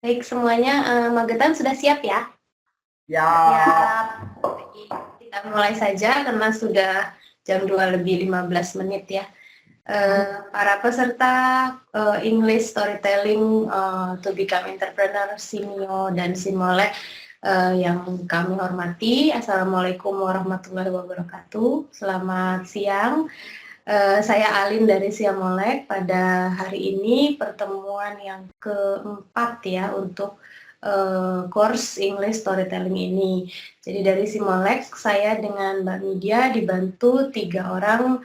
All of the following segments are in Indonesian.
Baik semuanya, magetan sudah siap ya? Ya, Siap. Baik, kita mulai saja karena sudah jam 2 lebih 15 menit ya. Para peserta English Storytelling to Become Entrepreneur Simio dan Simolek yang kami hormati, Assalamualaikum warahmatullahi wabarakatuh. Selamat siang. Saya Alin dari Siamolek. Pada hari ini pertemuan yang keempat ya untuk course English Storytelling ini. Jadi dari Simolek saya dengan Mbak Media dibantu 3 orang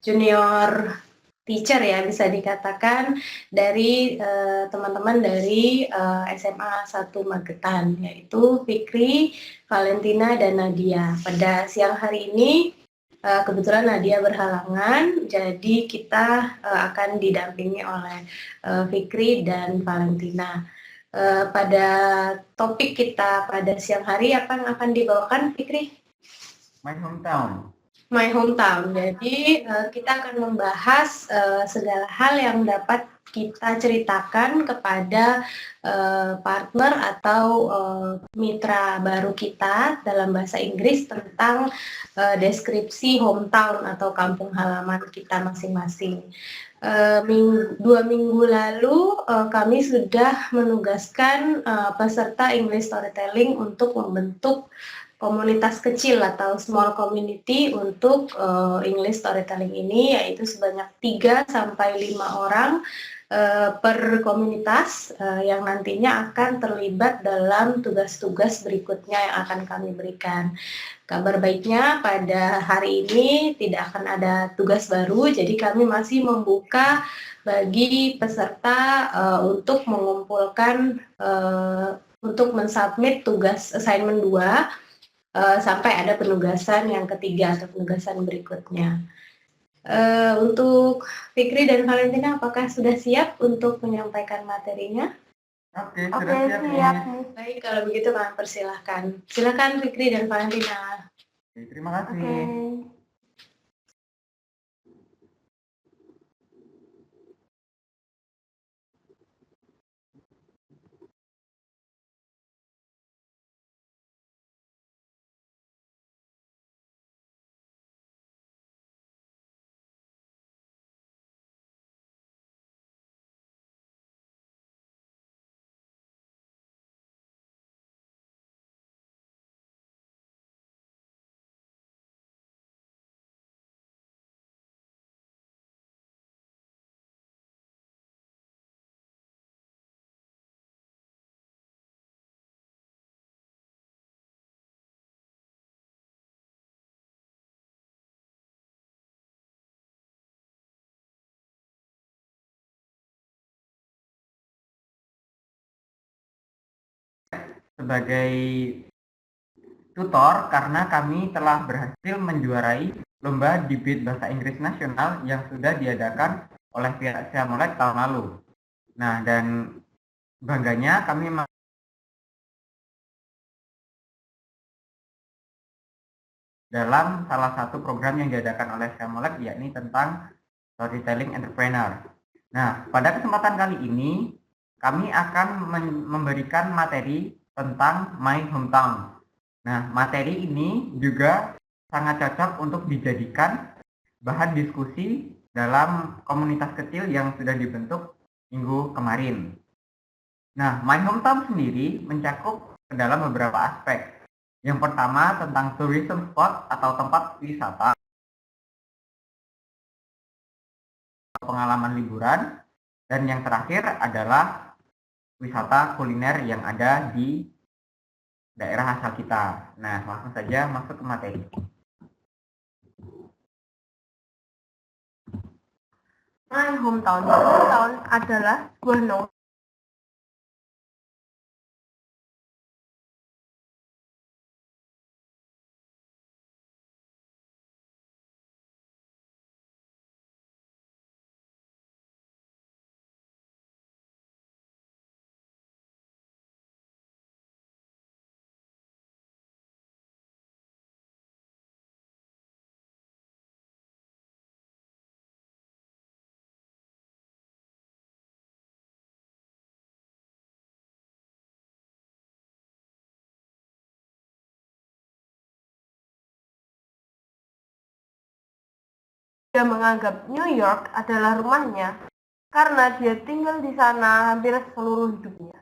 junior teacher ya bisa dikatakan dari teman-teman dari SMA 1 Magetan, yaitu Fikri, Valentina, dan Nadia. Pada siang hari ini kebetulan Nadia berhalangan, jadi kita akan didampingi oleh Fikri dan Valentina. Pada topik kita pada siang hari apa yang akan dibawakan, Fikri? my hometown. My hometown. Jadi kita akan membahas segala hal yang dapat kita ceritakan kepada partner atau mitra baru kita dalam bahasa Inggris tentang deskripsi hometown atau kampung halaman kita masing-masing. 2 minggu lalu kami sudah menugaskan peserta English Storytelling untuk membentuk komunitas kecil atau small community untuk English Storytelling ini, yaitu sebanyak 3-5 orang per komunitas yang nantinya akan terlibat dalam tugas-tugas berikutnya yang akan kami berikan. Kabar baiknya pada hari ini tidak akan ada tugas baru, jadi kami masih membuka bagi peserta untuk mengumpulkan untuk mensubmit tugas assignment 2 sampai ada penugasan yang ketiga atau penugasan berikutnya. Untuk Fikri dan Valentina, apakah sudah siap untuk menyampaikan materinya? Oke, Oke, sudah siap siap. nih. Baik, kalau begitu kami persilahkan. Silakan Fikri dan Valentina. Oke, terima kasih. Oke. Sebagai tutor karena kami telah berhasil menjuarai lomba debate bahasa Inggris nasional yang sudah diadakan oleh pihak Siamolek tahun lalu. Nah, dan bangganya kami dalam salah satu program yang diadakan oleh Siamolek, yakni tentang Storytelling Entrepreneur. Nah, pada kesempatan kali ini kami akan memberikan materi tentang My Hometown. Nah, materi ini juga sangat cocok untuk dijadikan bahan diskusi dalam komunitas kecil yang sudah dibentuk minggu kemarin. Nah, My Hometown sendiri mencakup ke dalam beberapa aspek. Yang pertama tentang tourism spot atau tempat wisata, pengalaman liburan, dan yang terakhir adalah wisata kuliner yang ada di daerah asal kita. Nah, langsung saja masuk ke materi. My hometown. Hometown adalah sebuah nama dia menganggap New York adalah rumahnya karena dia tinggal di sana hampir seluruh hidupnya.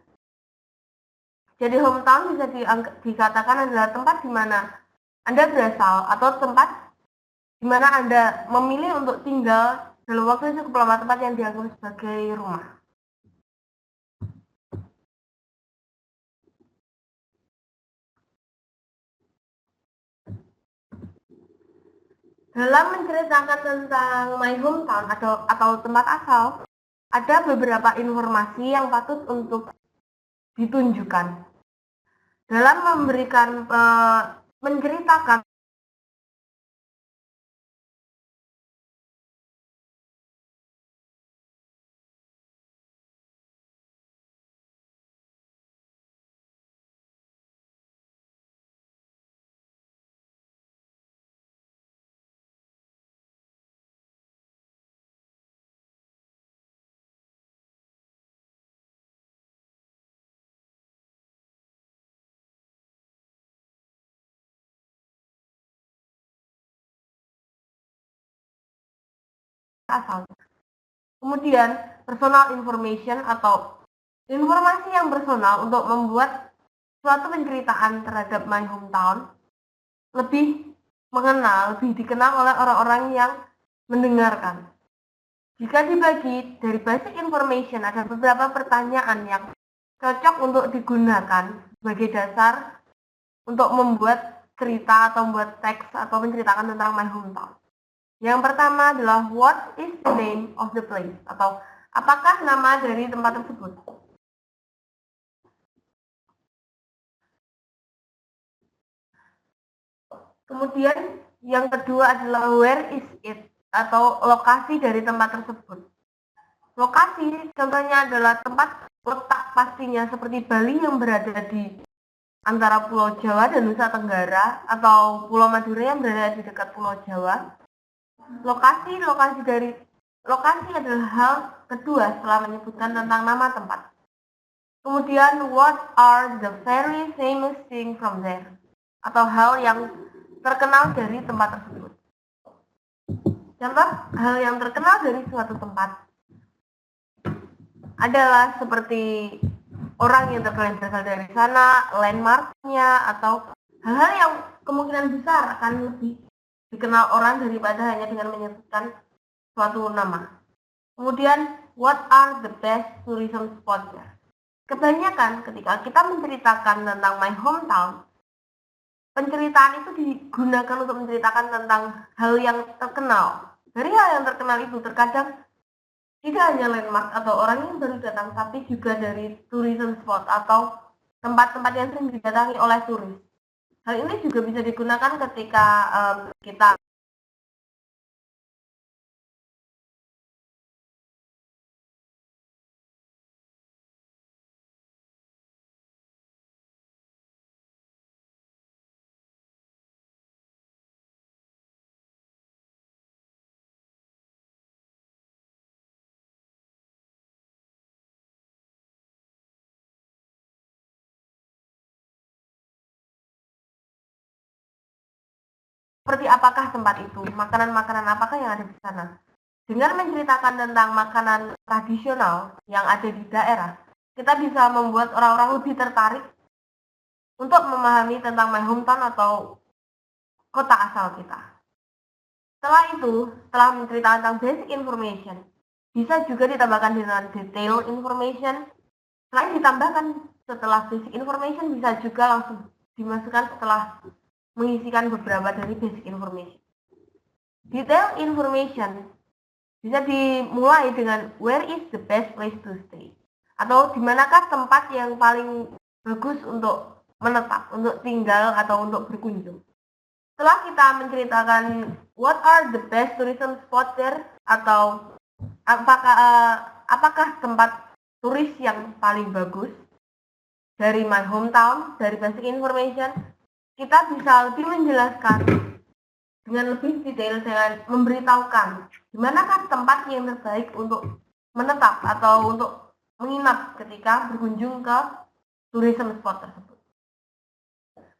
Jadi hometown bisa dikatakan adalah tempat di mana Anda berasal atau tempat di mana Anda memilih untuk tinggal dalam waktu cukup lama, tempat yang dianggap sebagai rumah. Dalam menceritakan tentang my hometown atau tempat asal, ada beberapa informasi yang patut untuk ditunjukkan. Dalam menceritakan asal. Kemudian, personal information atau informasi yang personal untuk membuat suatu penceritaan terhadap my hometown lebih dikenal oleh orang-orang yang mendengarkan. Jika dibagi dari basic information, ada beberapa pertanyaan yang cocok untuk digunakan sebagai dasar untuk membuat cerita atau membuat teks atau menceritakan tentang my hometown. Yang pertama adalah what is the name of the place, atau apakah nama dari tempat tersebut. Kemudian yang kedua adalah where is it, atau lokasi dari tempat tersebut. Lokasi contohnya adalah tempat letak pastinya seperti Bali yang berada di antara Pulau Jawa dan Nusa Tenggara, atau Pulau Madura yang berada di dekat Pulau Jawa. Lokasi adalah hal kedua setelah menyebutkan tentang nama tempat. Kemudian what are the very famous things from there, atau hal yang terkenal dari tempat tersebut. Contoh hal yang terkenal dari suatu tempat adalah seperti orang yang terkenal berasal dari sana, landmarknya, atau hal-hal yang kemungkinan besar akan lebih dikenal orang daripada hanya dengan menyebutkan suatu nama. Kemudian, what are the best tourism spots there? Kebanyakan ketika kita menceritakan tentang my hometown, penceritaan itu digunakan untuk menceritakan tentang hal yang terkenal. Dari hal yang terkenal itu terkadang tidak hanya landmark atau orang yang baru datang, tapi juga dari tourism spot atau tempat-tempat yang sering didatangi oleh turis. Hal ini juga bisa digunakan ketika kita seperti apakah tempat itu, makanan-makanan apakah yang ada di sana. Dengan menceritakan tentang makanan tradisional yang ada di daerah, kita bisa membuat orang-orang lebih tertarik untuk memahami tentang my hometown atau kota asal kita. Setelah itu, setelah menceritakan tentang basic information, bisa juga ditambahkan dengan detail information. Selain ditambahkan setelah basic information, bisa juga langsung dimasukkan setelah mengisikan beberapa dari basic information. Detail information bisa dimulai dengan where is the best place to stay, atau dimanakah tempat yang paling bagus untuk menetap, untuk tinggal atau untuk berkunjung. Setelah kita menceritakan what are the best tourism spots there, atau apakah tempat turis yang paling bagus dari my hometown, dari basic information, kita bisa lebih menjelaskan dengan lebih detail dengan memberitahukan di manakah tempat yang terbaik untuk menetap atau untuk menginap ketika berkunjung ke tourism spot tersebut.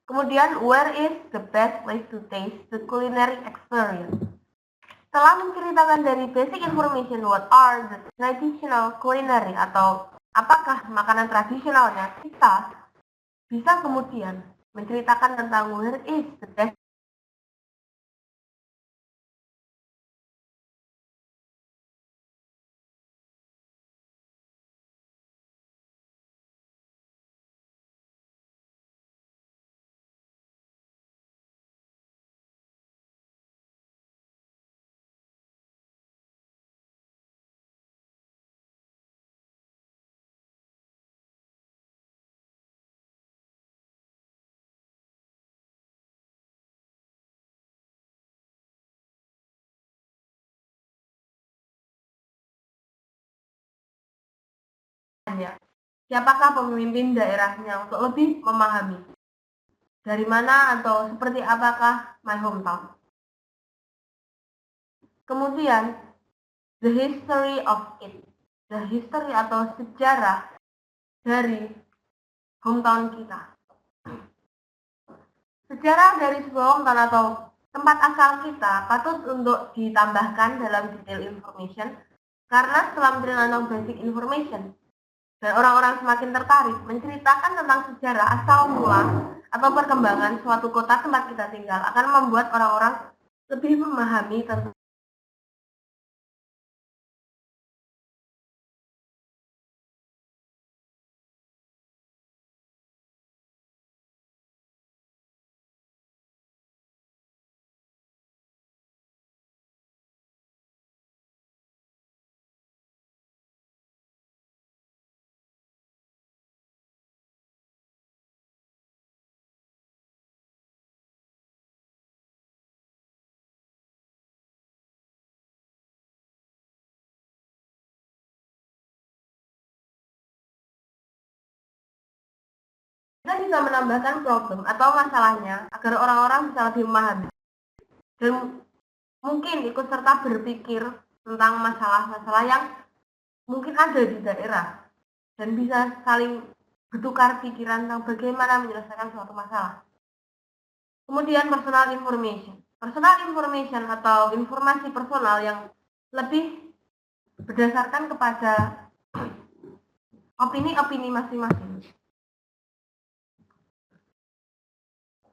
Kemudian, where is the best place to taste the culinary experience? Setelah menceritakan dari basic information what are the traditional culinary atau apakah makanan tradisionalnya, kita bisa kemudian menceritakan tentang where is the best. Siapakah pemimpin daerahnya untuk lebih memahami dari mana atau seperti apakah my hometown. Kemudian the history of it, the history atau sejarah dari hometown kita. Sejarah dari sebuah hometown atau tempat asal kita patut untuk ditambahkan dalam detail information karena setelah menerima tentang basic information dan orang-orang semakin tertarik menceritakan tentang sejarah asal mula atau perkembangan suatu kota tempat kita tinggal akan membuat orang-orang lebih memahami tentang kita bisa menambahkan problem atau masalahnya agar orang-orang bisa lebih memahami dan mungkin ikut serta berpikir tentang masalah-masalah yang mungkin ada di daerah dan bisa saling bertukar pikiran tentang bagaimana menyelesaikan suatu masalah. Kemudian personal information. Personal information atau informasi personal yang lebih berdasarkan kepada opini-opini masing-masing.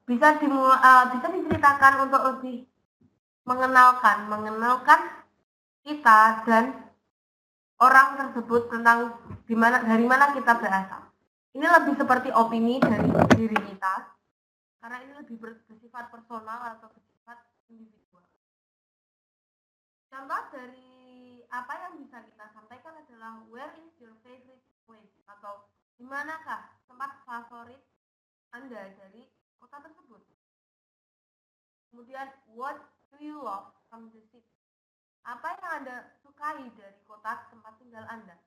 Bisa diceritakan untuk lebih mengenalkan kita dan orang tersebut tentang dari mana kita berasal. Ini lebih seperti opini dari diri kita, karena ini lebih bersifat personal atau bersifat individual. Contoh dari apa yang bisa kita sampaikan adalah where is your favorite place atau di manakah tempat favorit Anda dari kota tersebut. Kemudian what do you love from the city? Apa yang Anda sukai dari kota tempat tinggal Anda?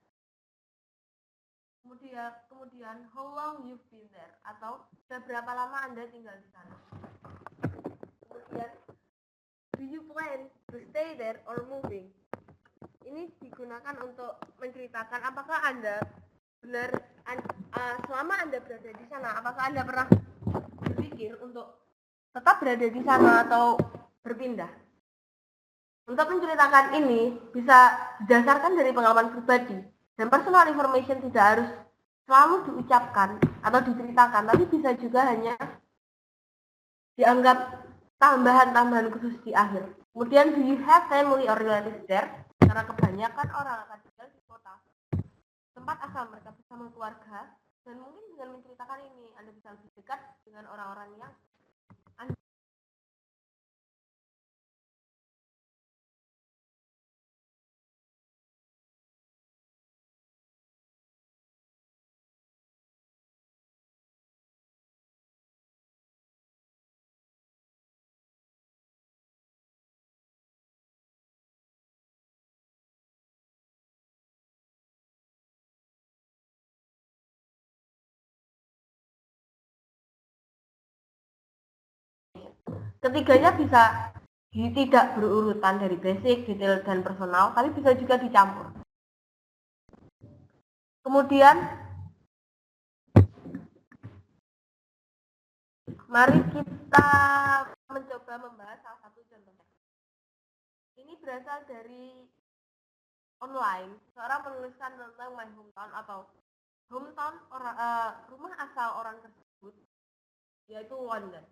Kemudian how long you've been there atau sudah berapa lama Anda tinggal di sana. Kemudian do you plan to stay there or moving? Ini digunakan untuk menceritakan apakah Anda selama Anda berada di sana, apakah Anda pernah berpikir untuk tetap berada di sana atau berpindah. Untuk menceritakan ini bisa didasarkan dari pengalaman pribadi dan personal information tidak harus selalu diucapkan atau diceritakan, tapi bisa juga hanya dianggap tambahan-tambahan khusus di akhir. Kemudian do you have family or relatives there? Karena kebanyakan orang akan tinggal di kota tempat asal mereka bersama keluarga, dan mungkin dengan menceritakan ini Anda bisa lebih dekat dengan orang-orang yang Anda. Ketiganya bisa tidak berurutan dari basic, detail, dan personal, tapi bisa juga dicampur. Kemudian, mari kita mencoba membahas salah satu contoh. Ini berasal dari online. Seorang menuliskan tentang my hometown atau hometown rumah asal orang tersebut, yaitu London.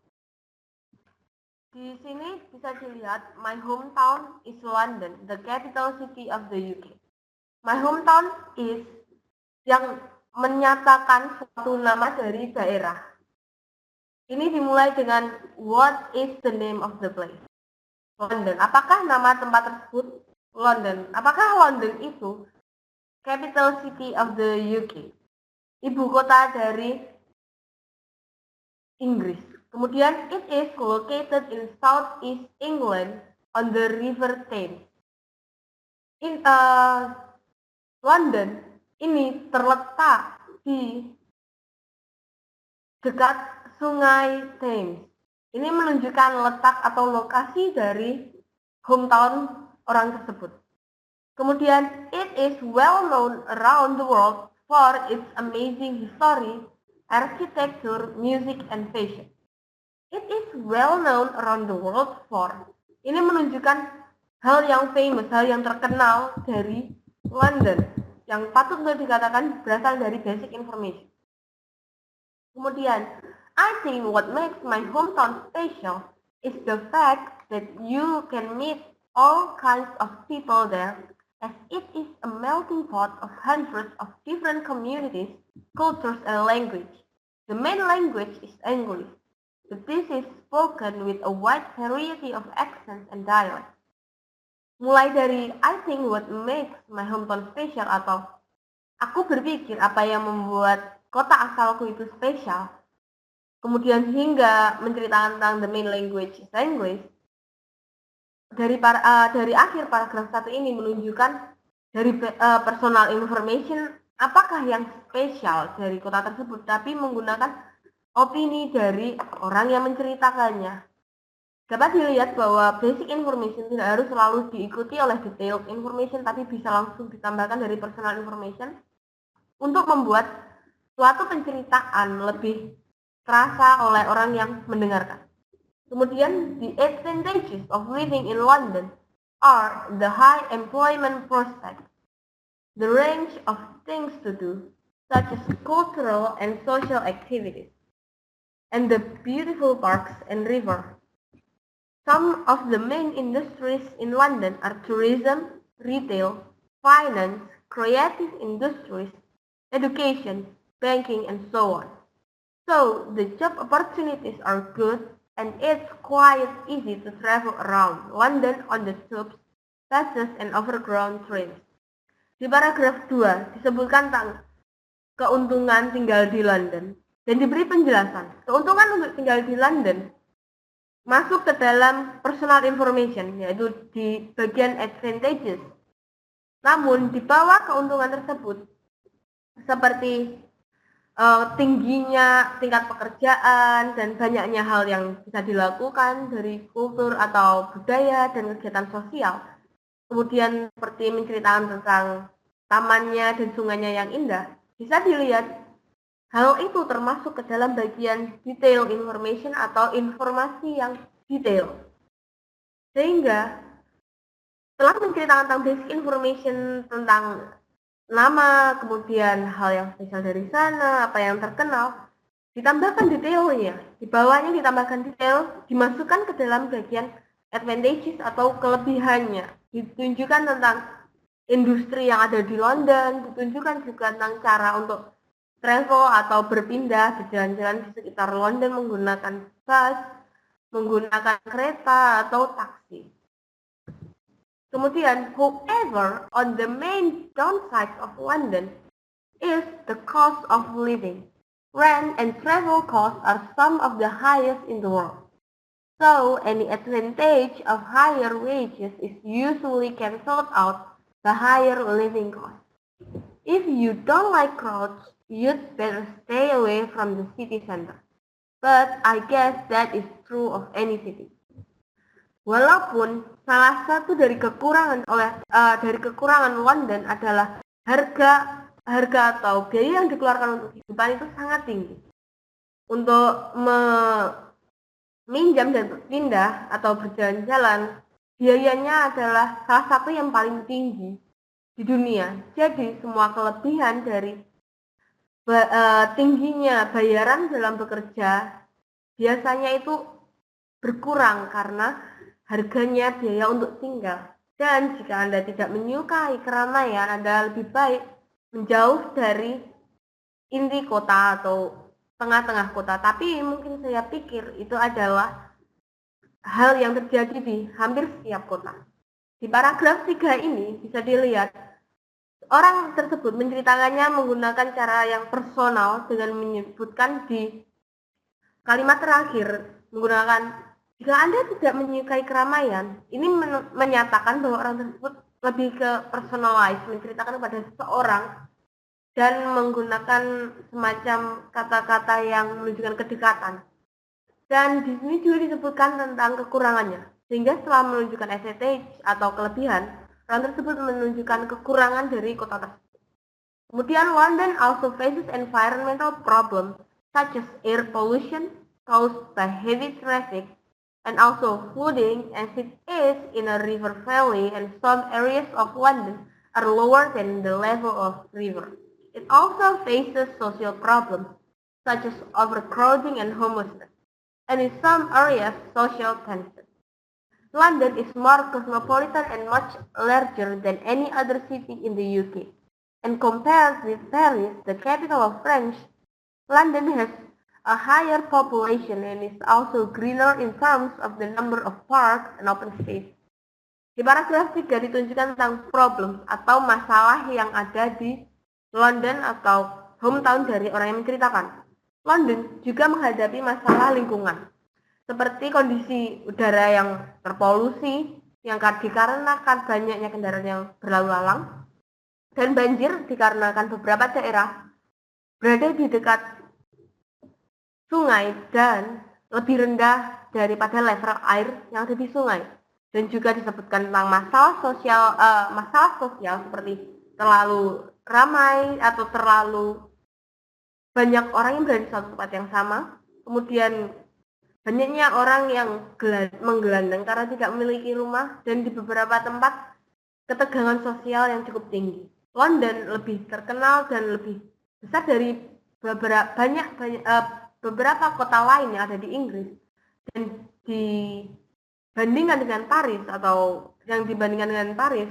Di sini bisa dilihat, my hometown is London, the capital city of the UK. My hometown is yang menyatakan suatu nama dari daerah. Ini dimulai dengan what is the name of the place? London. Apakah nama tempat tersebut London? Apakah London itu capital city of the UK? Ibu kota dari Inggris. Kemudian it is located in Southeast England on the River Thames. In London ini terletak di dekat Sungai Thames. Ini menunjukkan letak atau lokasi dari hometown orang tersebut. Kemudian, it is well known around the world for its amazing history, architecture, music, and fashion. It is well known around the world for. Ini menunjukkan hal yang famous, hal yang terkenal dari London, yang patut untuk dikatakan berasal dari basic information. Kemudian, I think what makes my hometown special is the fact that you can meet all kinds of people there, as it is a melting pot of hundreds of different communities, cultures, and language. The main language is English, but this is spoken with a wide variety of accents and dialects. Mulai dari I think what makes my hometown special atau aku berpikir apa yang membuat kota asalku itu spesial, kemudian hingga menceritakan tentang the main language is English. Dari akhir paragraf 1 ini menunjukkan dari personal information apakah yang spesial dari kota tersebut, tapi menggunakan opini dari orang yang menceritakannya. Dapat dilihat bahwa basic information tidak harus selalu diikuti oleh detailed information, tapi bisa langsung ditambahkan dari personal information untuk membuat suatu penceritaan lebih terasa oleh orang yang mendengarkan. Kemudian, the advantages of living in London are the high employment prospects, the range of things to do, such as cultural and social activities, and the beautiful parks and river. Some of the main industries in London are tourism, retail, finance, creative industries, education, banking, and so on. So, the job opportunities are good, and it's quite easy to travel around London on the tubes, buses, and overground trains. Di paragraf 2 disebutkan tentang keuntungan tinggal di London, dan diberi penjelasan. Keuntungan untuk tinggal di London masuk ke dalam personal information, yaitu di bagian advantages. Namun, di bawah keuntungan tersebut, seperti tingginya tingkat pekerjaan dan banyaknya hal yang bisa dilakukan dari kultur atau budaya dan kegiatan sosial. Kemudian seperti menceritakan tentang tamannya dan sungainya yang indah, bisa dilihat hal itu termasuk ke dalam bagian detail information atau informasi yang detail. Sehingga setelah menceritakan tentang basic information tentang nama, kemudian hal yang spesial dari sana, apa yang terkenal, ditambahkan detailnya. Di bawahnya ditambahkan detail, dimasukkan ke dalam bagian advantages atau kelebihannya. Ditunjukkan tentang industri yang ada di London, ditunjukkan juga tentang cara untuk travel atau berpindah, berjalan-jalan di sekitar London menggunakan bus, menggunakan kereta atau taksi. Kemudian, however, on the main downside of London is the cost of living. Rent and travel costs are some of the highest in the world. So, any advantage of higher wages is usually cancelled out by higher living costs. If you don't like crowds, you'd better stay away from the city center. But I guess that is true of any city. Walaupun salah satu dari kekurangan London adalah harga atau biaya yang dikeluarkan untuk kehidupan itu sangat tinggi. Untuk meminjam dan berpindah atau berjalan-jalan biayanya adalah salah satu yang paling tinggi di dunia. Jadi semua kelebihan dari tingginya bayaran dalam bekerja biasanya itu berkurang karena harganya biaya untuk tinggal. Dan jika Anda tidak menyukai keramaian, Anda lebih baik menjauh dari inti kota atau tengah-tengah kota. Tapi mungkin saya pikir itu adalah hal yang terjadi di hampir setiap kota. Di paragraf 3 ini bisa dilihat orang tersebut menceritakannya menggunakan cara yang personal dengan menyebutkan di kalimat terakhir menggunakan jika Anda tidak menyukai keramaian. Ini menyatakan bahwa orang tersebut lebih ke personalize, menceritakan kepada seseorang dan menggunakan semacam kata-kata yang menunjukkan kedekatan. Dan di sini juga disebutkan tentang kekurangannya. Sehingga setelah menunjukkan advantage atau kelebihan, orang tersebut menunjukkan kekurangan dari kota tersebut. Kemudian London also faces environmental problems such as air pollution caused by heavy traffic and also flooding, as it is in a river valley and some areas of London are lower than the level of river. It also faces social problems such as overcrowding and homelessness, and in some areas social tension. London is more cosmopolitan and much larger than any other city in the UK. And compared with Paris, the capital of France, London has a higher population and is also greener in terms of the number of parks and open space. Di paragraf 3 ditunjukkan tentang problem atau masalah yang ada di London atau hometown dari orang yang menceritakan. London juga menghadapi masalah lingkungan, seperti kondisi udara yang terpolusi, yang dikarenakan banyaknya kendaraan yang berlalu lalang, dan banjir dikarenakan beberapa daerah berada di dekat sungai dan lebih rendah daripada level air yang ada di sungai. Dan juga disebutkan tentang masalah sosial seperti terlalu ramai atau terlalu banyak orang yang berada di satu tempat yang sama, kemudian banyaknya orang yang menggelandang karena tidak memiliki rumah, dan di beberapa tempat ketegangan sosial yang cukup tinggi. London lebih terkenal dan lebih besar dari beberapa kota lain yang ada di Inggris, dan dibandingkan dengan Paris atau yang dibandingkan dengan Paris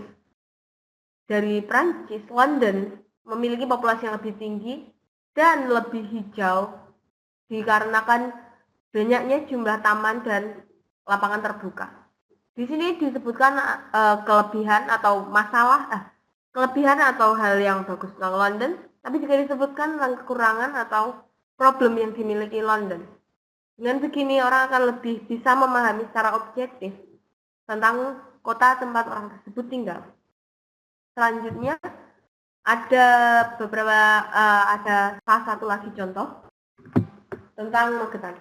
dari Prancis, London memiliki populasi yang lebih tinggi dan lebih hijau dikarenakan banyaknya jumlah taman dan lapangan terbuka. Di sini disebutkan kelebihan atau hal yang bagus tentang London, tapi juga disebutkan tentang kekurangan atau problem yang dimiliki London. Dengan begini orang akan lebih bisa memahami secara objektif tentang kota tempat orang tersebut tinggal. Selanjutnya ada salah satu lagi contoh tentang Magetan.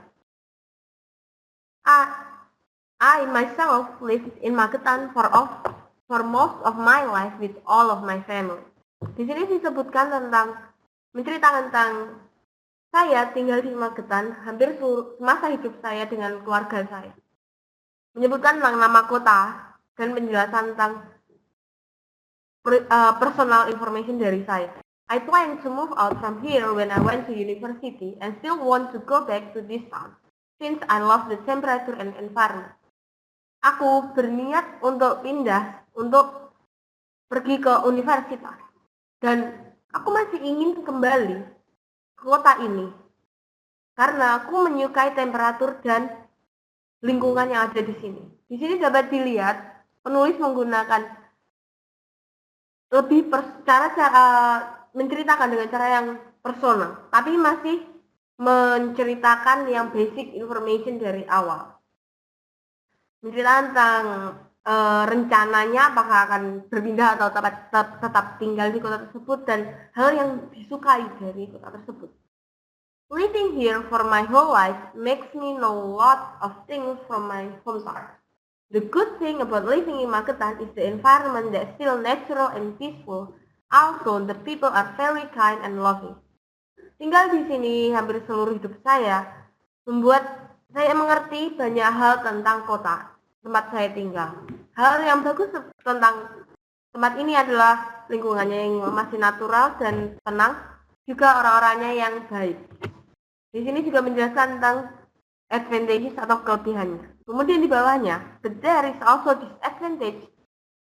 I myself lived in Magetan for most of my life with all of my family. Di sini disebutkan menceritakan tentang saya tinggal di Magetan hampir semasa hidup saya dengan keluarga saya. Menyebutkan tentang nama kota dan penjelasan tentang personal information dari saya. I plan to move out from here when I went to university and still want to go back to this town since I love the temperature and environment. Aku berniat untuk pindah untuk pergi ke universitas dan aku masih ingin kembali ke kota ini karena aku menyukai temperatur dan lingkungan yang ada di sini. Di sini dapat dilihat penulis menggunakan lebih menceritakan dengan cara yang personal, tapi masih menceritakan yang basic information dari awal. Menceritakan tentang rencananya apakah akan berpindah atau tetap tinggal di kota tersebut dan hal yang disukai dari kota tersebut. Living here for my whole life makes me know a lot of things from my hometown. The good thing about living in Magetan is the environment that's still natural and peaceful. Also, the people are very kind and loving. Tinggal di sini hampir seluruh hidup saya membuat saya mengerti banyak hal tentang kota tempat saya tinggal. Hal yang bagus tentang tempat ini adalah lingkungannya yang masih natural dan tenang, juga orang-orangnya yang baik. Di sini juga menjelaskan tentang advantages atau kelebihannya. Kemudian di bawahnya, but there is also disadvantage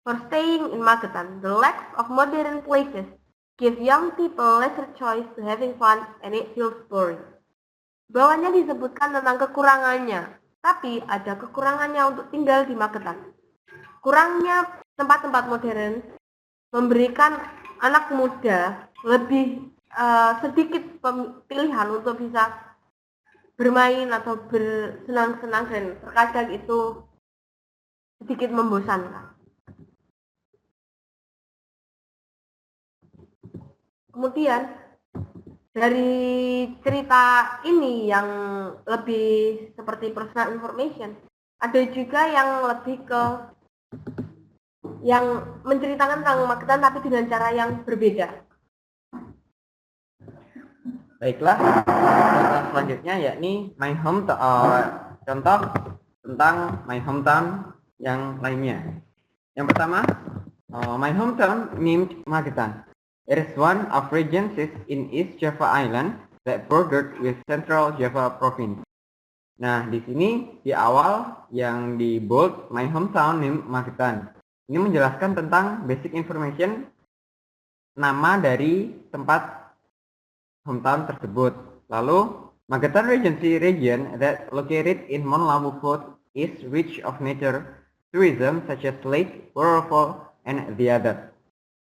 for staying in Magetan. The lack of modern places give young people lesser choice to having fun and it feels boring. Bawahnya disebutkan tentang kekurangannya, tapi ada kekurangannya untuk tinggal di Magetan. Kurangnya tempat-tempat modern memberikan anak muda lebih sedikit pilihan untuk bisa bermain atau bersenang-senang dan terkadang itu sedikit membosankan. Kemudian dari cerita ini yang lebih seperti personal information, ada juga yang lebih ke yang menceritakan tentang Magetan tapi dengan cara yang berbeda. Baiklah, contoh selanjutnya yakni my hometown, contoh tentang my hometown yang lainnya. Yang pertama, my hometown named Magetan. It is one of regencies in East Java Island that bordered with Central Java Province. Nah, di sini di awal yang di bold my hometown named Magetan. Ini menjelaskan tentang basic information nama dari tempat hometown tersebut. Lalu, Magetan Regency region that located in Monlabu Fort is rich of nature, tourism such as lake, waterfall, and the other.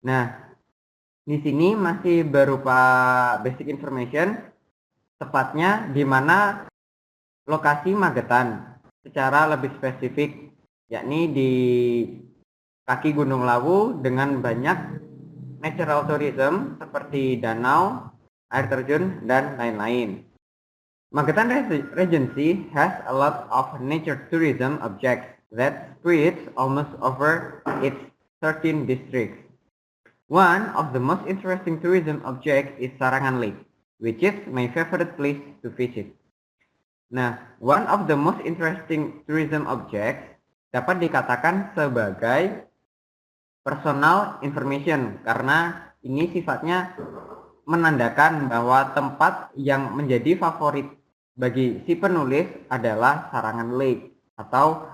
Nah, di sini masih berupa basic information, tepatnya di mana lokasi Magetan secara lebih spesifik, yakni di kaki Gunung Lawu dengan banyak natural tourism seperti danau, air terjun, dan lain-lain. Magetan Regency has a lot of nature tourism objects that spreads almost over its 13 districts. One of the most interesting tourism objects is Sarangan Lake, which is my favorite place to visit. Nah, one of the most interesting tourism objects dapat dikatakan sebagai personal information karena ini sifatnya menandakan bahwa tempat yang menjadi favorit bagi si penulis adalah Sarangan Lake atau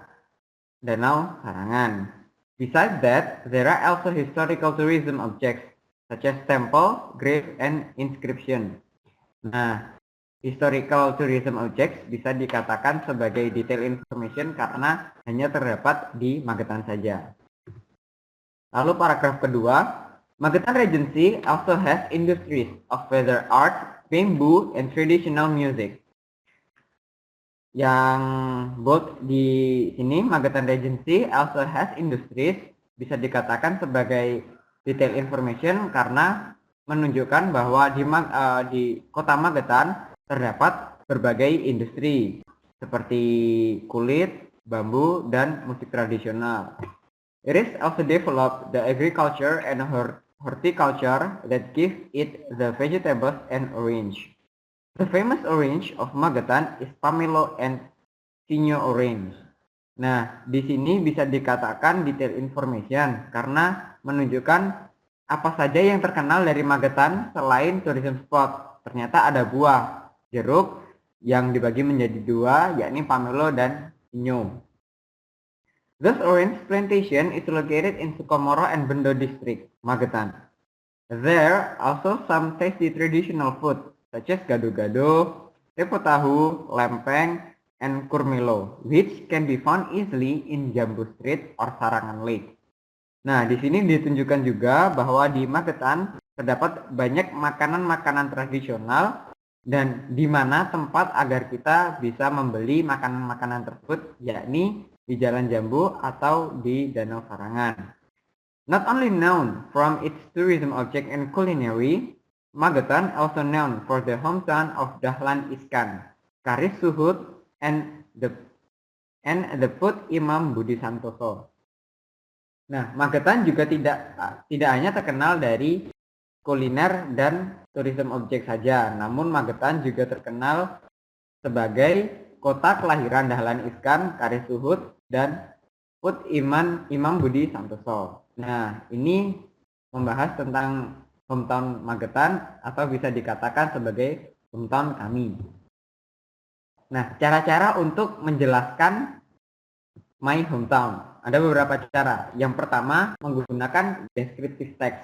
Danau Sarangan. Besides that, there are also historical tourism objects such as temple, grave, and inscription. Nah, historical tourism objects bisa dikatakan sebagai detail information karena hanya terdapat di Magetan saja. Lalu paragraf kedua, Magetan Regency also has industries of feather art, bamboo, and traditional music. Yang bold di sini, Magetan Regency also has industries, bisa dikatakan sebagai detail information karena menunjukkan bahwa di kota Magetan terdapat berbagai industri seperti kulit, bambu, dan musik tradisional. It is also developed the agriculture and horticulture that give it the vegetables and orange. The famous orange of Magetan is Pamelo and Sinyo orange. Nah, di sini bisa dikatakan detail information karena menunjukkan apa saja yang terkenal dari Magetan selain tourism spot. Ternyata ada buah jeruk yang dibagi menjadi dua, yakni Pamelo dan Sinyo. This orange plantation is located in Sukomoro and Bendo district, Magetan. There also some tasty traditional food such as gado-gado, tepo tahu, lempeng, and kurmilo, which can be found easily in Jambu Street or Sarangan Lake. Nah, di sini ditunjukkan juga bahwa di Magetan terdapat banyak makanan-makanan tradisional dan di mana tempat agar kita bisa membeli makanan-makanan tersebut, yakni di Jalan Jambu atau di Danau Sarangan. Not only known from its tourism object and culinary, Magetan also known for the hometown of Dahlan Iskan, Karis Suhud, and the food Imam Budi Santoso. Nah, Magetan juga tidak hanya terkenal dari kuliner dan tourism object saja, namun Magetan juga terkenal sebagai kota kelahiran Dahlan Iskan, Karis Suhud, dan Put Imam Budi Santoso. Nah, ini membahas tentang hometown Magetan atau bisa dikatakan sebagai hometown kami. Nah, cara-cara untuk menjelaskan my hometown. Ada beberapa cara. Yang pertama, menggunakan descriptive text.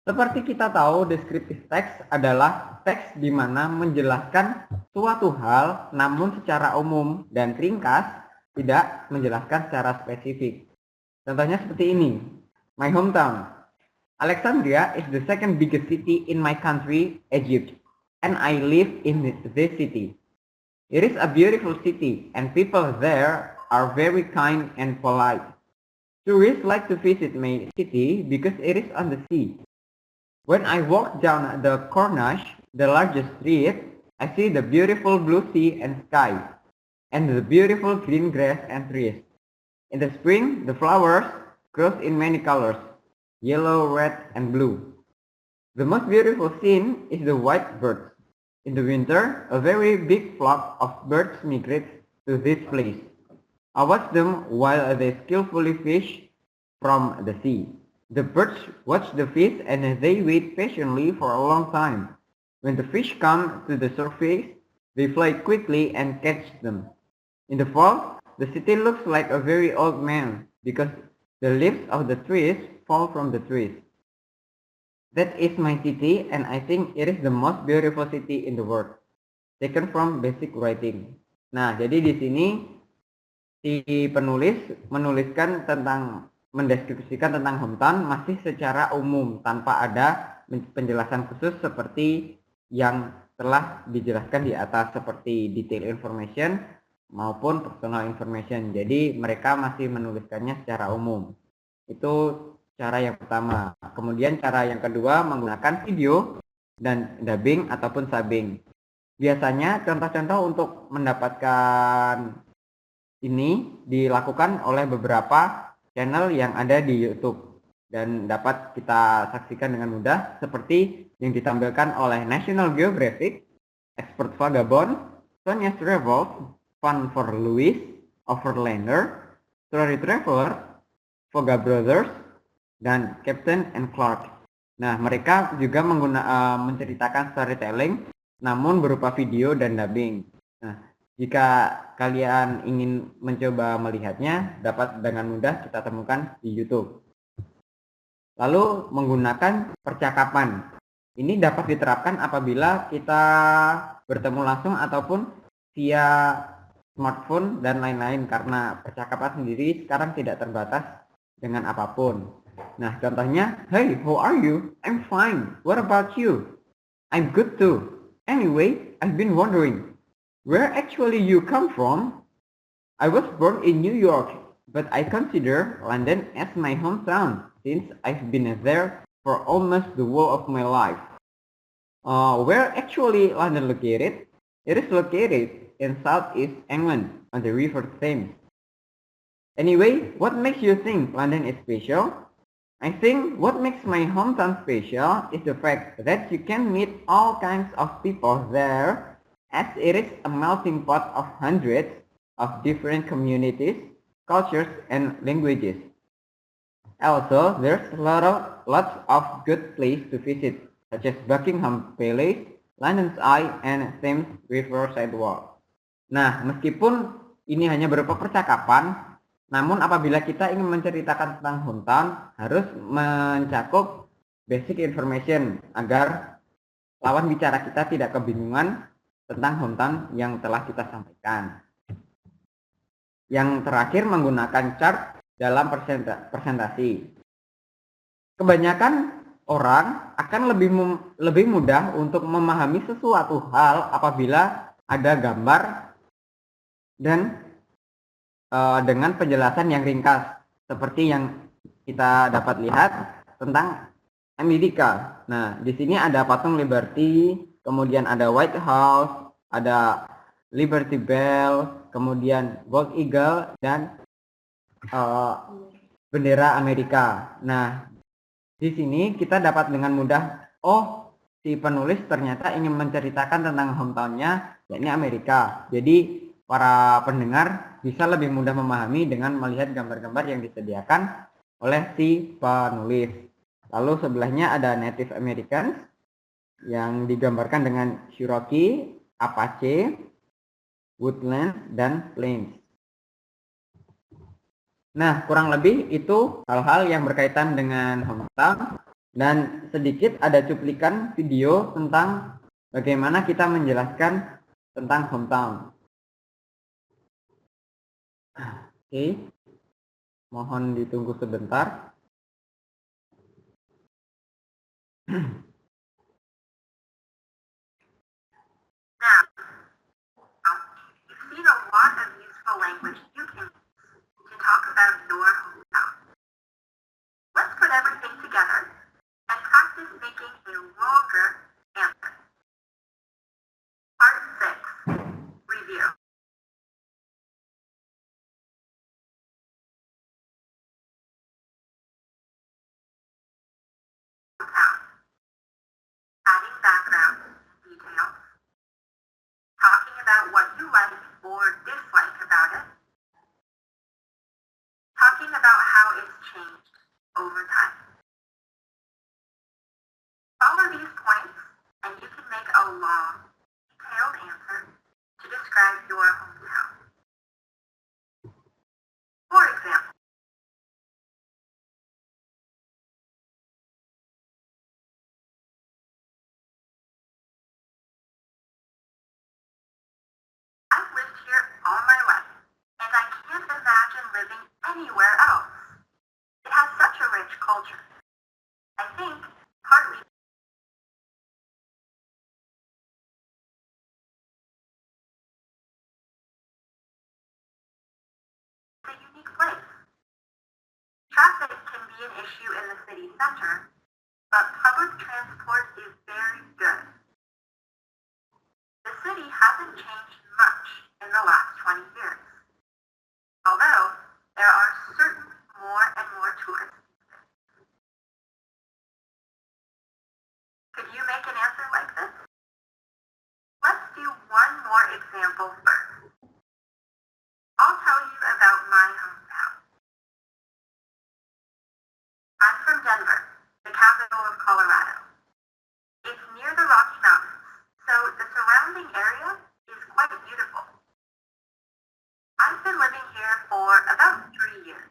Seperti kita tahu, descriptive text adalah teks di mana menjelaskan suatu hal namun secara umum dan ringkas, tidak menjelaskan secara spesifik. Contohnya seperti ini. My hometown. Alexandria is the second biggest city in my country, Egypt, and I live in this city. It is a beautiful city and people there are very kind and polite. Tourists like to visit my city because it is on the sea. When I walk down the Corniche, the largest street, I see the beautiful blue sea and sky, and the beautiful green grass and trees. In the spring, the flowers grow in many colors, yellow, red, and blue. The most beautiful scene is the white birds. In the winter, a very big flock of birds migrates to this place. I watch them while they skillfully fish from the sea. The birds watch the fish and they wait patiently for a long time. When the fish come to the surface, they fly quickly and catch them. In the fall, the city looks like a very old man because the leaves of the trees fall from the trees. That is my city and I think it is the most beautiful city in the world. Taken from basic writing. Nah, jadi di sini si penulis menuliskan tentang mendeskripsikan tentang hometown masih secara umum tanpa ada penjelasan khusus seperti yang telah dijelaskan di atas seperti detail information maupun personal information. Jadi mereka masih menuliskannya secara umum. Itu cara yang pertama. Kemudian cara yang kedua menggunakan video dan dubbing ataupun subbing. Biasanya contoh-contoh untuk mendapatkan ini dilakukan oleh beberapa channel yang ada di YouTube dan dapat kita saksikan dengan mudah seperti yang ditampilkan oleh National Geographic, Expert Vagabond, Sonia's Travels, Fun for Louis, Overlander, Story Traveler, Voga Brothers, dan Captain and Clark. Nah, mereka juga menceritakan storytelling namun berupa video dan dubbing. Nah, jika kalian ingin mencoba melihatnya, dapat dengan mudah kita temukan di YouTube. Lalu menggunakan percakapan. Ini dapat diterapkan apabila kita bertemu langsung ataupun via smartphone dan lain-lain karena percakapan sendiri sekarang tidak terbatas dengan apapun. Nah, contohnya, hey, how are you? I'm fine. What about you? I'm good too. Anyway, I've been wondering, where actually you come from? I was born in New York, but I consider London as my hometown since I've been there for almost the whole of my life. Where actually London located? It is located in Southeast England on the River Thames. Anyway, what makes you think London is special? I think what makes my hometown special is the fact that you can meet all kinds of people there, as it is a melting pot of hundreds of different communities, cultures, and languages. Also, there's lots of good places to visit, such as Buckingham Palace, London's Eye, and Thames River Sidewalk. Nah, meskipun ini hanya berupa percakapan, namun apabila kita ingin menceritakan tentang hometown, harus mencakup basic information agar lawan bicara kita tidak kebingungan tentang hometown yang telah kita sampaikan. Yang terakhir menggunakan chart dalam presentasi. Kebanyakan orang akan lebih mudah untuk memahami sesuatu hal apabila ada gambar dan dengan penjelasan yang ringkas seperti yang kita dapat lihat tentang Amerika. Nah, di sini ada patung Liberty, kemudian ada White House, ada Liberty Bell, kemudian Gold Eagle dan bendera Amerika. Nah, di sini kita dapat dengan mudah, oh, si penulis ternyata ingin menceritakan tentang hometown-nya, yakni Amerika. Jadi para pendengar bisa lebih mudah memahami dengan melihat gambar-gambar yang disediakan oleh si penulis. Lalu sebelahnya ada Native Americans yang digambarkan dengan Cherokee, Apache, Woodland, dan Plains. Nah, kurang lebih itu hal-hal yang berkaitan dengan hometown, dan sedikit ada cuplikan video tentang bagaimana kita menjelaskan tentang hometown. Oke, mohon ditunggu sebentar. Now, you've seen a lot of useful language you can use to talk about your hometown. Let's put everything together and practice making a longer answer. Part 6, review. Hometown. Adding background, details. Talking about what you like or dislike about it. Talking about how it's changed over time. Follow these points and you can make a long, detailed answer to describe your hometown. For example, I've lived here all my life, and I can't imagine living anywhere else. It has such a rich culture. I think partly it's a unique place. Traffic can be an issue in the city center, but public transport is very good. The city hasn't changed much in the last 20 years, although there are certainly more and more tourists. Could you make an answer like this? Let's do one more example first. I'll tell you about my hometown. I'm from Denver, the capital of Colorado. It's near the Rocky Mountains, so the surrounding area is quite beautiful. I've been living here for about 3 years.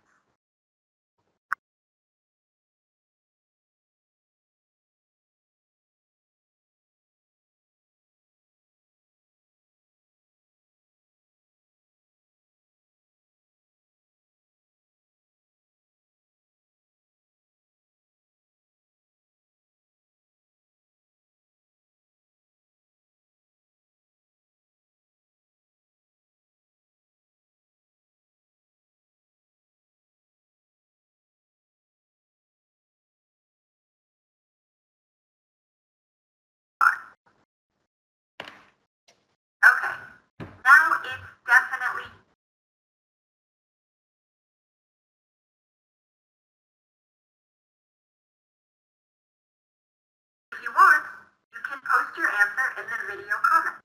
Okay, now it's definitely if you want, you can post your answer in the video comment.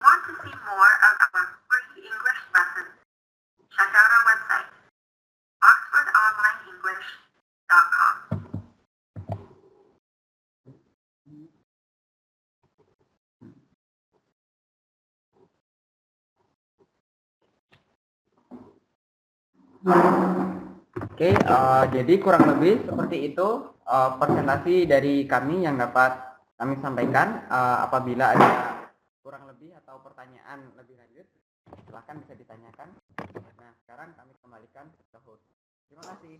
Want to see more of our free English lessons? Check out our website, oxfordonlineenglish.com. Oke, jadi kurang lebih seperti itu presentasi dari kami yang dapat kami sampaikan. Apabila ada kurang lebih atau pertanyaan lebih lanjut, silahkan bisa ditanyakan. Nah, sekarang kami kembalikan ke host. Terima kasih.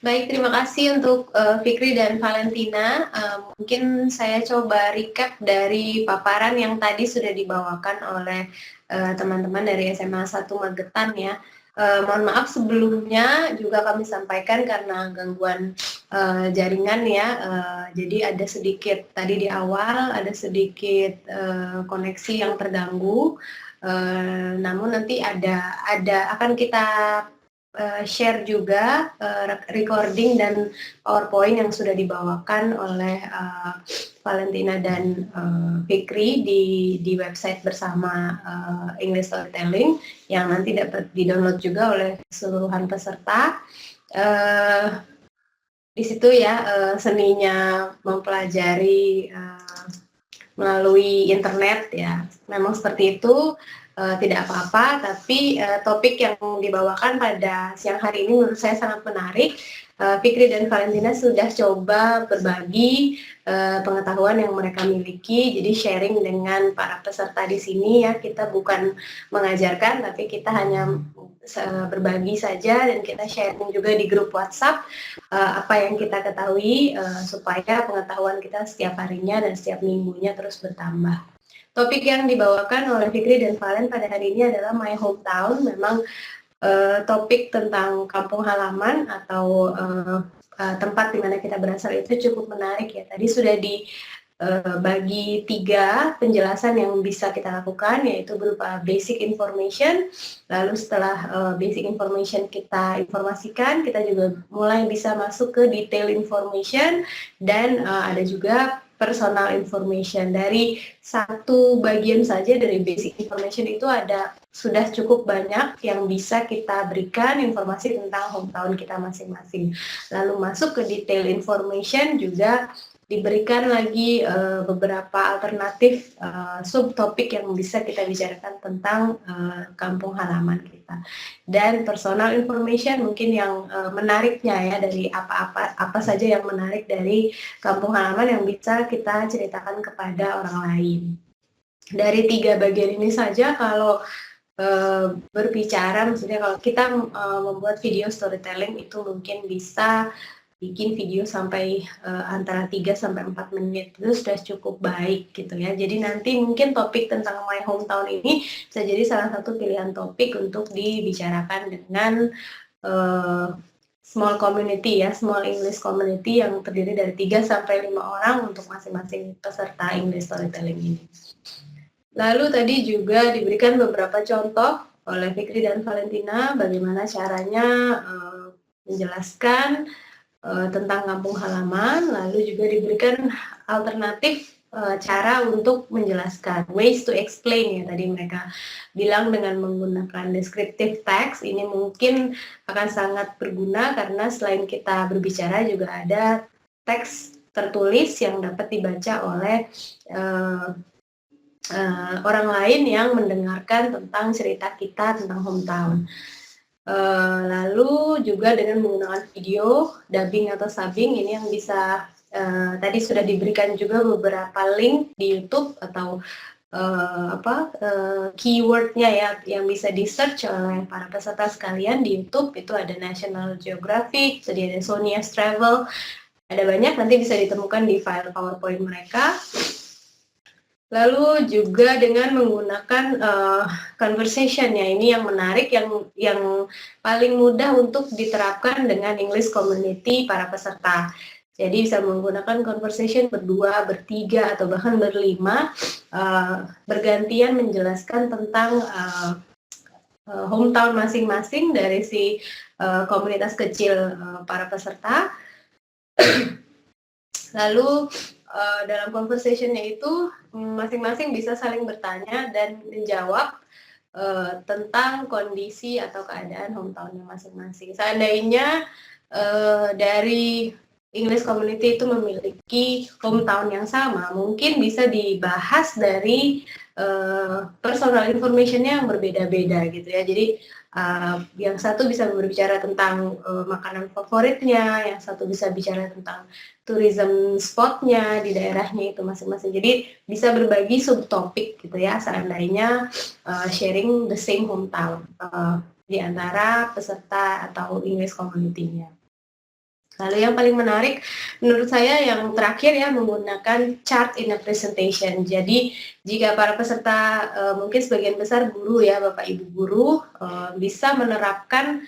Baik, terima kasih untuk Fikri dan Valentina. Mungkin saya coba recap dari paparan yang tadi sudah dibawakan oleh teman-teman dari SMA 1 Magetan ya. Mohon maaf sebelumnya juga kami sampaikan karena gangguan jaringan ya. Jadi ada sedikit tadi di awal ada sedikit koneksi yang terganggu. Namun nanti ada akan kita share juga recording dan PowerPoint yang sudah dibawakan oleh Valentina dan Fikri di website bersama English Storytelling yang nanti dapat di-download juga oleh keseluruhan peserta. Di situ ya seninya mempelajari melalui internet ya. Memang seperti itu, tidak apa-apa, tapi topik yang dibawakan pada siang hari ini menurut saya sangat menarik. Fikri dan Valentina sudah coba berbagi pengetahuan yang mereka miliki, jadi sharing dengan para peserta di sini ya. Kita bukan mengajarkan, tapi kita hanya berbagi saja dan kita sharing juga di grup WhatsApp apa yang kita ketahui supaya pengetahuan kita setiap harinya dan setiap minggunya terus bertambah. Topik yang dibawakan oleh Fikri dan Valen pada hari ini adalah My Hometown. Memang topik tentang kampung halaman atau tempat di mana kita berasal itu cukup menarik ya. Tadi sudah dibagi 3 penjelasan yang bisa kita lakukan, yaitu berupa basic information. Lalu setelah basic information kita informasikan, kita juga mulai bisa masuk ke detail information dan ada juga personal information. Dari satu bagian saja dari basic information itu sudah cukup banyak yang bisa kita berikan informasi tentang hometown kita masing-masing. Lalu masuk ke detail information juga diberikan lagi beberapa alternatif subtopik yang bisa kita bicarakan tentang kampung halaman kita. Dan personal information mungkin yang menariknya ya, dari apa saja yang menarik dari kampung halaman yang bisa kita ceritakan kepada orang lain. Dari 3 bagian ini saja kalau berbicara, maksudnya kalau kita membuat video storytelling itu mungkin bisa bikin video sampai antara 3 sampai 4 menit, itu sudah cukup baik gitu ya. Jadi nanti mungkin topik tentang My Hometown ini bisa jadi salah satu pilihan topik untuk dibicarakan dengan small community ya, small English community yang terdiri dari 3 sampai 5 orang untuk masing-masing peserta English Storytelling ini. Lalu tadi juga diberikan beberapa contoh oleh Fikri dan Valentina bagaimana caranya menjelaskan tentang kampung halaman, lalu juga diberikan alternatif cara untuk menjelaskan, ways to explain ya, tadi mereka bilang dengan menggunakan descriptive text. Ini mungkin akan sangat berguna karena selain kita berbicara juga ada teks tertulis yang dapat dibaca oleh orang lain yang mendengarkan tentang cerita kita tentang hometown. Lalu juga dengan menggunakan video, dubbing atau subbing, ini yang bisa tadi sudah diberikan juga beberapa link di YouTube atau keywordnya ya yang bisa di search oleh para peserta sekalian di YouTube. Itu ada National Geographic, jadi ada Sonia's Travel, ada banyak, nanti bisa ditemukan di file PowerPoint mereka. Lalu juga dengan menggunakan conversation ya, ini yang menarik, yang paling mudah untuk diterapkan dengan English community para peserta. Jadi bisa menggunakan conversation berdua, bertiga, atau bahkan berlima, bergantian menjelaskan tentang hometown masing-masing dari si komunitas kecil para peserta. Lalu dalam conversation-nya itu masing-masing bisa saling bertanya dan menjawab tentang kondisi atau keadaan hometown-nya masing-masing. Seandainya dari English community itu memiliki hometown yang sama, mungkin bisa dibahas dari personal information-nya yang berbeda-beda gitu ya. Jadi yang satu bisa berbicara tentang makanan favoritnya, yang satu bisa bicara tentang tourism spotnya di daerahnya itu masing-masing. Jadi bisa berbagi subtopik gitu ya, seandainya sharing the same hometown di antara peserta atau English community-nya. Lalu yang paling menarik menurut saya yang terakhir ya, menggunakan chart in a presentation. Jadi jika para peserta mungkin sebagian besar guru ya, Bapak Ibu guru, bisa menerapkan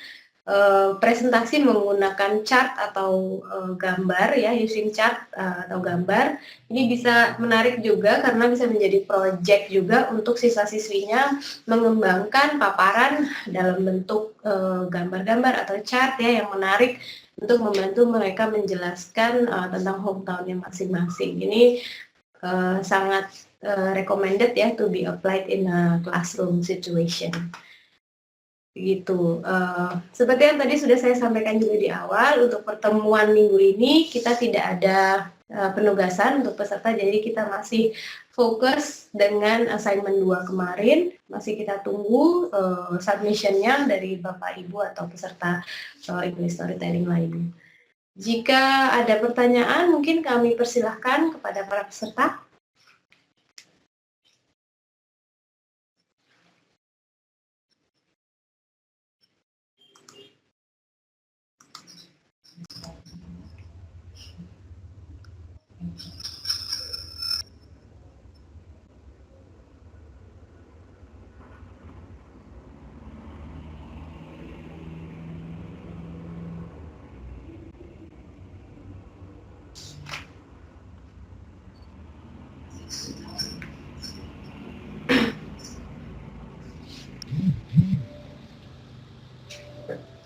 presentasi menggunakan chart atau gambar ya, using chart atau gambar. Ini bisa menarik juga karena bisa menjadi project juga untuk siswa-siswinya mengembangkan paparan dalam bentuk gambar-gambar atau chart ya yang menarik untuk membantu mereka menjelaskan tentang hometownnya masing-masing. Ini sangat recommended ya to be applied in a classroom situation. Begitu. Seperti yang tadi sudah saya sampaikan juga di awal, untuk pertemuan minggu ini kita tidak ada penugasan untuk peserta, jadi kita masih fokus dengan assignment 2 kemarin. Masih kita tunggu submission-nya dari Bapak Ibu atau peserta English Storytelling lainnya. Jika ada pertanyaan, mungkin kami persilahkan kepada para peserta.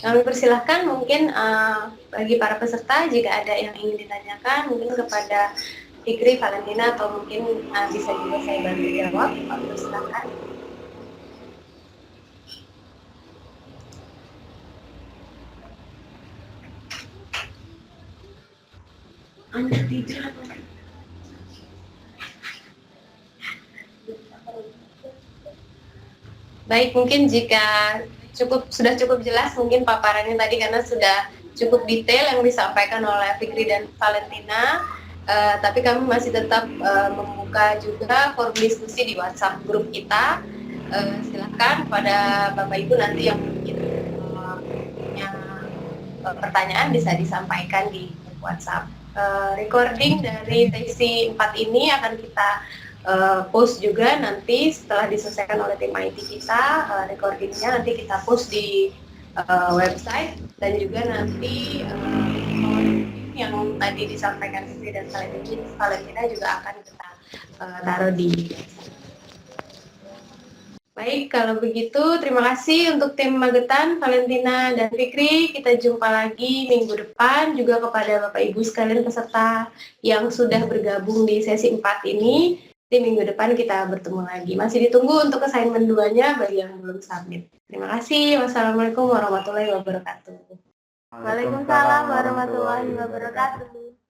Kami persilahkan mungkin bagi para peserta jika ada yang ingin ditanyakan mungkin kepada Fikri, Valentina atau mungkin bisa juga saya bantu jawab. Kami persilahkan. Baik, mungkin jika sudah cukup jelas mungkin paparannya tadi karena sudah cukup detail yang disampaikan oleh Fikri dan Valentina, tapi kami masih tetap membuka juga forum diskusi di WhatsApp grup kita. Silakan pada Bapak Ibu nanti yang mungkin punya pertanyaan bisa disampaikan di grup WhatsApp. Recording dari sesi 4 ini akan kita post juga nanti setelah diselesaikan oleh tim IT kita, recordingnya nanti kita post di website dan juga nanti yang tadi disampaikan Fikri dan Valentina juga akan kita taruh di website. Baik, kalau begitu terima kasih untuk tim Magetan, Valentina dan Fikri. Kita jumpa lagi minggu depan juga kepada Bapak Ibu sekalian peserta yang sudah bergabung di sesi 4 ini. Di minggu depan kita bertemu lagi. Masih ditunggu untuk assignment 2-nya bagi yang belum submit. Terima kasih. Wassalamualaikum warahmatullahi wabarakatuh. Waalaikumsalam warahmatullahi wabarakatuh.